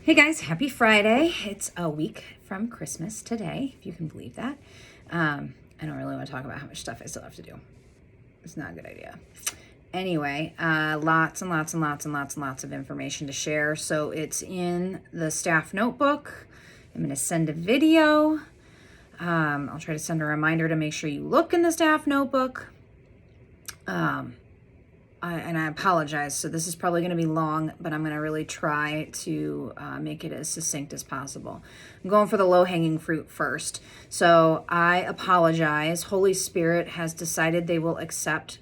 Hey guys, happy Friday. It's a week from Christmas today, if you can believe that. I don't really want to talk about how much stuff I still have to do. It's not a good idea. Anyway, lots and lots and lots and lots and lots of information to share. So it's in the staff notebook. I'm going to send a video. I'll try to send a reminder to make sure you look in the staff notebook. I apologize. So this is probably going to be long, but I'm going to really try to make it as succinct as possible. I'm going for the low-hanging fruit first. So I apologize. Holy Spirit has decided they will accept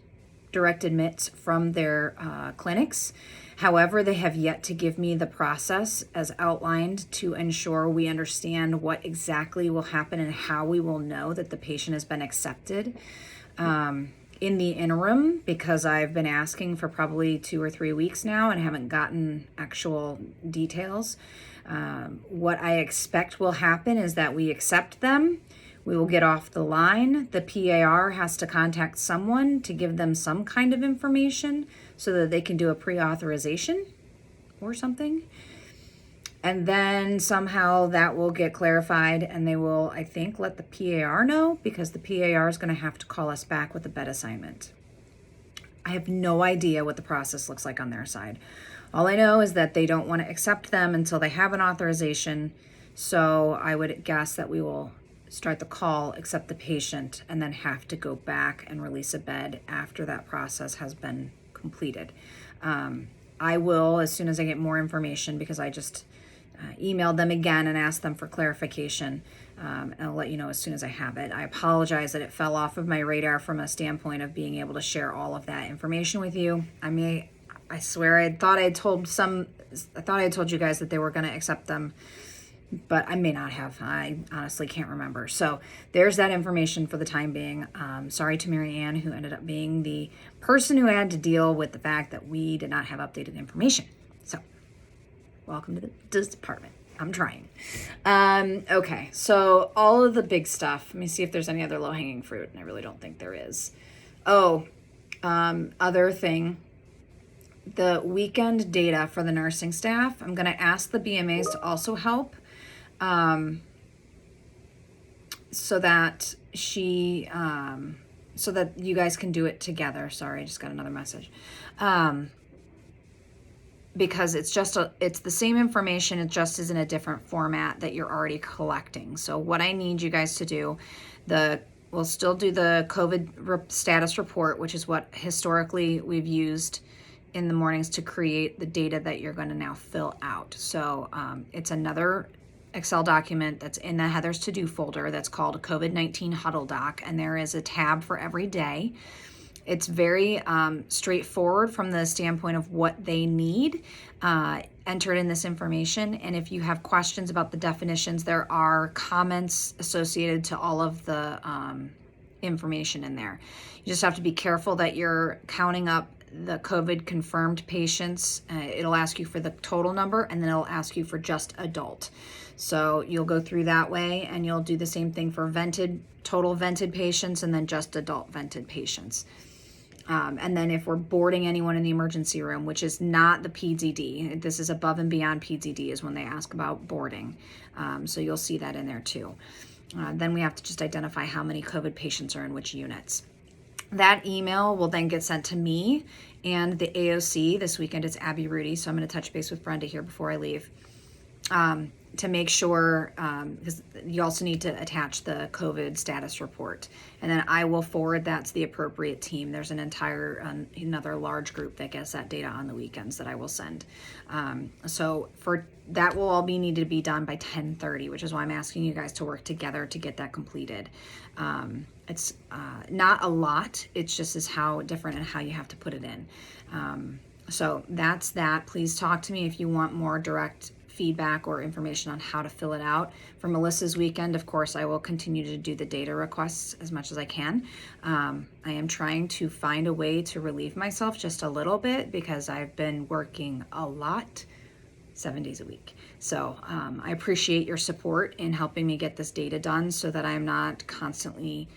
direct admits from their clinics. However, they have yet to give me the process as outlined to ensure we understand what exactly will happen and how we will know that the patient has been accepted. In the interim, because I've been asking for probably 2 or 3 weeks now and haven't gotten actual details, what I expect will happen is that we accept them. We will get off the line. The PAR has to contact someone to give them some kind of information so that they can do a pre-authorization or something. And then somehow that will get clarified and they will, I think, let the PAR know, because the PAR is going to have to call us back with a bed assignment. I have no idea what the process looks like on their side. All I know is that they don't want to accept them until they have an authorization. So I would guess that we will start the call, accept the patient, and then have to go back and release a bed after that process has been completed. I will, as soon as I get more information, because I just emailed them again and asked them for clarification. And I'll let you know as soon as I have it. I apologize that it fell off of my radar from a standpoint of being able to share all of that information with you. I swear I thought I had told you guys that they were going to accept them, but I may not have. I honestly can't remember. So there's that information for the time being. Sorry to Mary Ann, who ended up being the person who had to deal with the fact that we did not have updated information. So welcome to this department. I'm trying. Okay, so all of the big stuff. Let me see if there's any other low-hanging fruit, and I really don't think there is. Other thing, the weekend data for the nursing staff. I'm going to ask the BMAs to also help, so that so that you guys can do it together. Sorry, I just got another message. Because it's the same information, it just is in a different format that you're already collecting. So what I need you guys to do, we'll still do the COVID status report, which is what historically we've used in the mornings to create the data that you're going to now fill out. So it's another Excel document that's in the Heather's to-do folder that's called COVID-19 Huddle Doc, and there is a tab for every day. It's very straightforward from the standpoint of what they need entered in this information. And if you have questions about the definitions, there are comments associated to all of the information in there. You just have to be careful that you're counting up the COVID confirmed patients. It'll ask you for the total number, and then it'll ask you for just adult. So you'll go through that way, and you'll do the same thing for total vented patients, and then just adult vented patients. And then if we're boarding anyone in the emergency room, which is not the PZD, this is above and beyond PZD, is when they ask about boarding. So you'll see that in there too. Then we have to just identify how many COVID patients are in which units. That email will then get sent to me and the AOC. This weekend it's Abby Rudy, so I'm going to touch base with Brenda here before I leave. To make sure, because you also need to attach the COVID status report, and then I will forward that to the appropriate team. There's another large group that gets that data on the weekends that I will send. So for that will all need to be done by 10:30, which is why I'm asking you guys to work together to get that completed. It's not a lot. It's just is how different and how you have to put it in. So that's that. Please talk to me if you want more direct feedback or information on how to fill it out. For Melissa's weekend, of course, I will continue to do the data requests as much as I can. I am trying to find a way to relieve myself just a little bit because I've been working a lot 7 days a week. So I appreciate your support in helping me get this data done so that I'm not constantly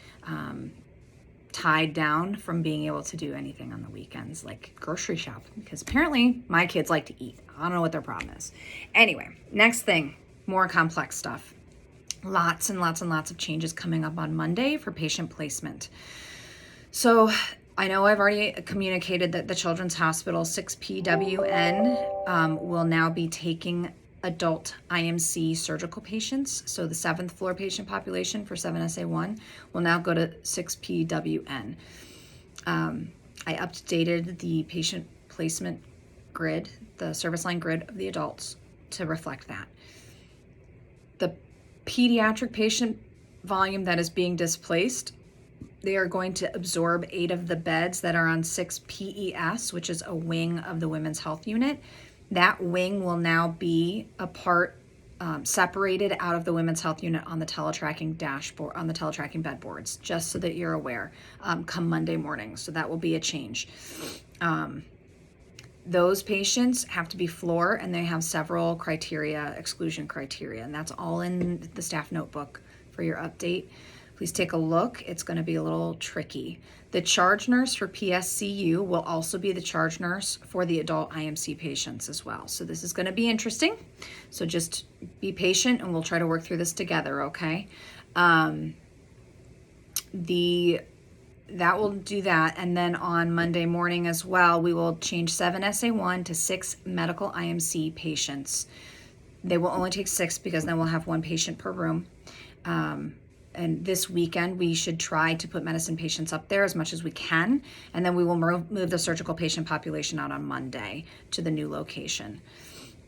tied down from being able to do anything on the weekends, like grocery shop, because apparently my kids like to eat. I don't know what their problem is. Anyway, next thing, more complex stuff. Lots and lots and lots of changes coming up on Monday for patient placement. So I know I've already communicated that the Children's Hospital 6PWN will now be taking adult IMC surgical patients. So the 7th floor patient population for 7SA1 will now go to 6PWN. I updated the patient placement grid, the service line grid of the adults to reflect that. The pediatric patient volume that is being displaced, they are going to absorb 8 of the beds that are on 6PES, which is a wing of the Women's Health Unit. That wing will now be a part separated out of the Women's Health Unit on the teletracking dashboard, on the teletracking bed boards, just so that you're aware, come Monday morning. So that will be a change. Those patients have to be floor, and they have several criteria, exclusion criteria, and that's all in the staff notebook for your update. Please take a look. It's going to be a little tricky. The charge nurse for PSCU will also be the charge nurse for the adult IMC patients as well. So this is going to be interesting. So just be patient and we'll try to work through this together, okay? That will do that. And then on Monday morning as well, we will change 7SA1 to 6 medical IMC patients. They will only take 6 because then we'll have 1 patient per room. And this weekend, we should try to put medicine patients up there as much as we can. And then we will move the surgical patient population out on Monday to the new location.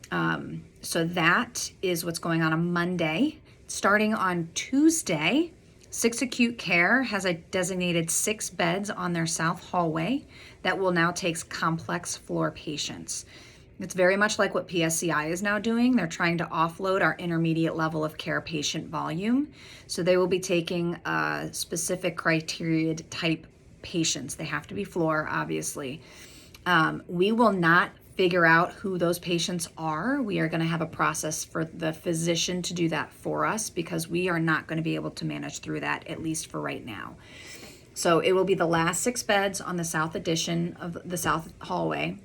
So that is what's going on Monday. Starting on Tuesday, 6 Acute Care has a designated 6 beds on their south hallway that will now take complex floor patients. It's very much like what PSCI is now doing. They're trying to offload our intermediate level of care patient volume. So they will be taking specific criteria type patients. They have to be floor, obviously. We will not figure out who those patients are. We are going to have a process for the physician to do that for us because we are not going to be able to manage through that, at least for right now. So it will be the last 6 beds on the south addition of the south hallway.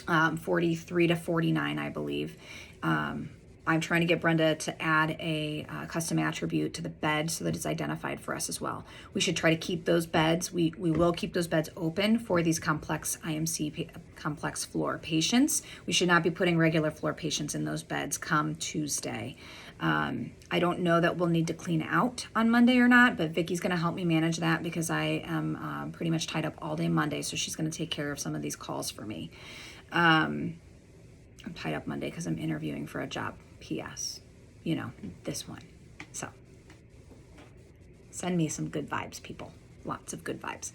43 to 49, I believe. I'm trying to get Brenda to add a custom attribute to the bed so that it's identified for us as well. We should try to keep those beds. We will keep those beds open for these complex IMC, complex floor patients. We should not be putting regular floor patients in those beds come Tuesday. I don't know that we'll need to clean out on Monday or not, but Vicky's going to help me manage that because I am pretty much tied up all day Monday, so she's going to take care of some of these calls for me. I'm tied up Monday because I'm interviewing for a job. P.S. You know, this one. So, send me some good vibes, people. Lots of good vibes.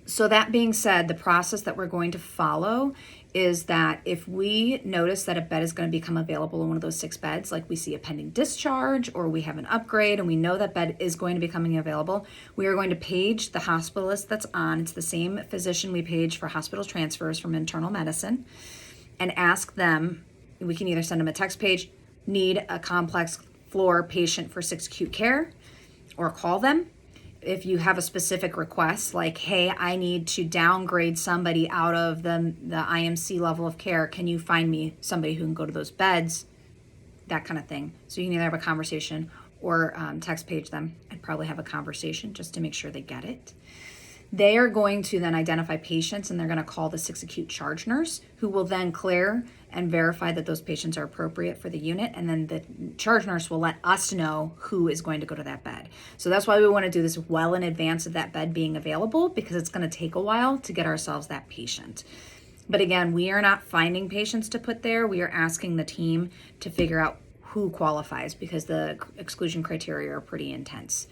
So that being said, the process that we're going to follow is that if we notice that a bed is going to become available in one of those 6 beds, like we see a pending discharge or we have an upgrade and we know that bed is going to be coming available, we are going to page the hospitalist that's on. It's the same physician we page for hospital transfers from internal medicine, and ask them, we can either send them a text page, need a complex floor patient for 6 acute care, or call them. If you have a specific request, like, hey, I need to downgrade somebody out of the IMC level of care, can you find me somebody who can go to those beds? That kind of thing. So you can either have a conversation or text page them. I'd probably have a conversation just to make sure they get it. They are going to then identify patients and they're going to call the 6 acute charge nurse, who will then clear and verify that those patients are appropriate for the unit. And then the charge nurse will let us know who is going to go to that bed. So that's why we want to do this well in advance of that bed being available, because it's going to take a while to get ourselves that patient. But again, we are not finding patients to put there. We are asking the team to figure out who qualifies because the exclusion criteria are pretty intense.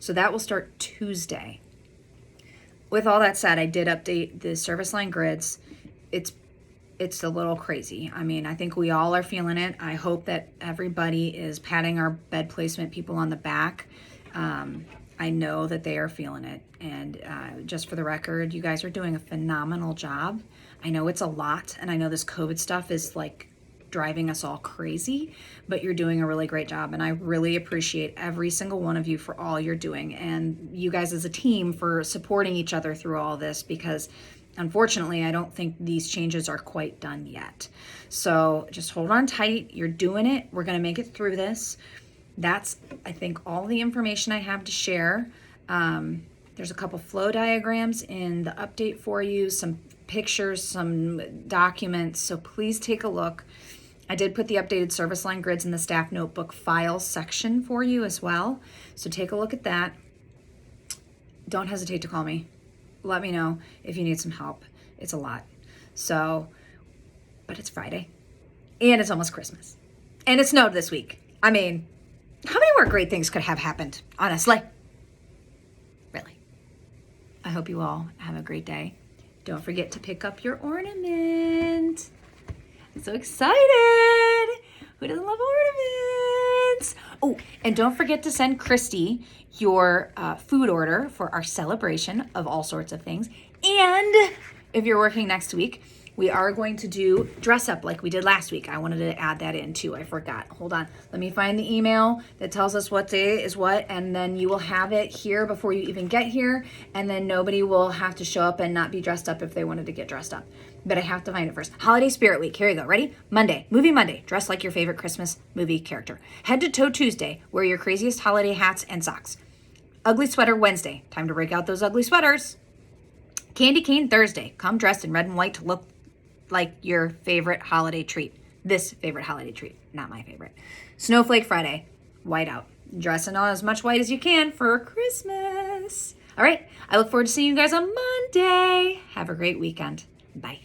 So that will start Tuesday. With all that said, I did update the service line grids. It's a little crazy. I mean, I think we all are feeling it. I hope that everybody is patting our bed placement people on the back. I know that they are feeling it. And just for the record, you guys are doing a phenomenal job. I know it's a lot, and I know this COVID stuff is like driving us all crazy, but you're doing a really great job. And I really appreciate every single one of you for all you're doing, and you guys as a team for supporting each other through all this, because unfortunately, I don't think these changes are quite done yet. So just hold on tight. You're doing it. We're going to make it through this. That's, I think, all the information I have to share. There's a couple flow diagrams in the update for you, some pictures, some documents. So please take a look. I did put the updated service line grids in the staff notebook files section for you as well. So take a look at that. Don't hesitate to call me. Let me know if you need some help. It's a lot. So, but it's Friday and it's almost Christmas and it snowed this week. I mean, how many more great things could have happened, honestly? Really. I hope you all have a great day. Don't forget to pick up your ornament. I'm so excited. Who doesn't love ornaments? Oh, and don't forget to send Christy your food order for our celebration of all sorts of things. And if you're working next week, we are going to do dress up like we did last week. I wanted to add that in too. I forgot. Hold on. Let me find the email that tells us what day is what, and then you will have it here before you even get here, and then nobody will have to show up and not be dressed up if they wanted to get dressed up. But I have to find it first. Holiday Spirit Week. Here you go. Ready? Monday. Movie Monday. Dress like your favorite Christmas movie character. Head to Toe Tuesday. Wear your craziest holiday hats and socks. Ugly Sweater Wednesday. Time to break out those ugly sweaters. Candy Cane Thursday. Come dressed in red and white to look like your favorite holiday treat. This favorite holiday treat, not my favorite. Snowflake Friday, white out. Dress in as much white as you can for Christmas. All right, I look forward to seeing you guys on Monday. Have a great weekend. Bye.